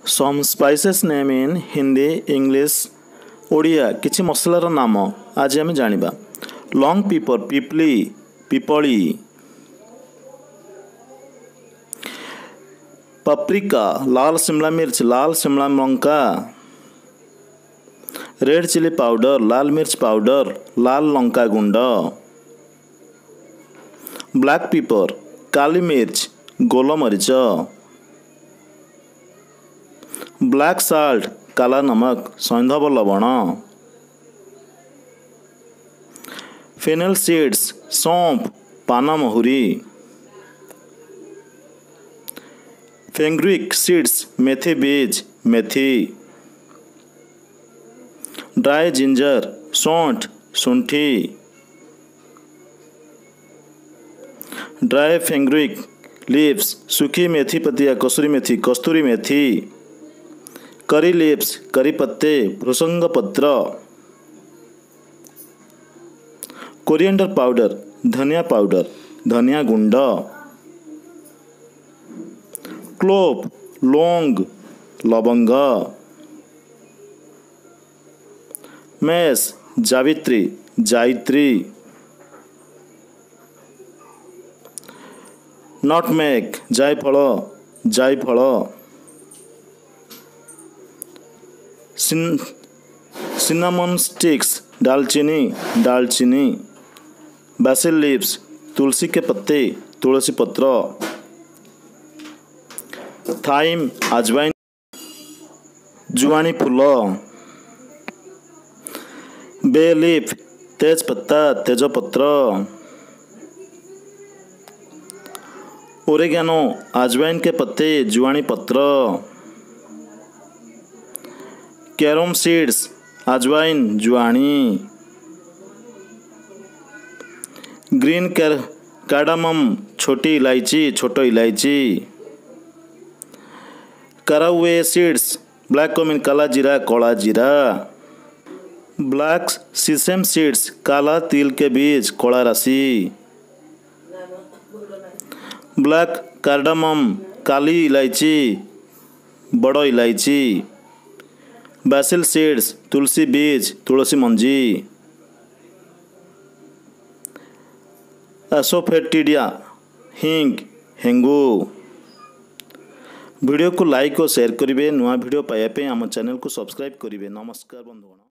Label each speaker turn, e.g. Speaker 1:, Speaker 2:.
Speaker 1: Some spices name in Hindi English Odia किछि मसलार नाम आज आम जानिबा। लॉन्ग पेपर पिपली पिपली। पप्रिका लाल शिमला मिर्च लाल शिमला लंका। रेड चिली पाउडर लाल मिर्च पाउडर लाल लंका गुंड। ब्लैक पेपर काली मिर्च गोलमरीच। ब्लैक साल्ट काला नमक सैंधव लवण। फेनल सीड्स सौंफ पानमहुरी। फेंग्रिक सीड्स मेथी बीज मेथी। ड्राई जिंजर सौंठ शुंठी। ड्राई फेंग्रिक लीव्स सूखी मेथी पतिया कसूरी मेथी कस्तूरी मेथी। करी लीव्स करी पत्ते भृसंग पत्र। कोरिएंडर पाउडर धनिया गुंड। क्लोव लौंग लवंग। मेस जावित्री जायत्री। नटमेग जायफल जायफल। सिनामन स्टिक्स दालचीनी दालचीनी। बासिल लीव्स तुलसी के पत्ते तुलसी पत्र। थाइम अजवाइन जुआनी फूल। बे लीफ तेज पत्ता तेजपत्र। ओरेगानो अजवाइन के पत्ते जुआनी पत्र। कैरम सीड्स अजवाइन जुआनी। ग्रीन कार्डामम छोटी इलायची छोटो इलायची। कराउए सीड्स ब्लैक कमिन काला जीरा कला जीरा। ब्लैक सीसेम सीड्स काला तिल के बीज कला राशि। ब्लैक कार्डामम काली इलायची बड़ इलायची। बासिल सीड्स तुलसी बीज तुलसी मंजी। एसोफेटिडिया हिंग हेंगू। वीडियो को लाइक और शेयर करेंगे। नुआ वीडियो पाइबा आम चैनल को सब्सक्राइब करेंगे। नमस्कार बंधुगण।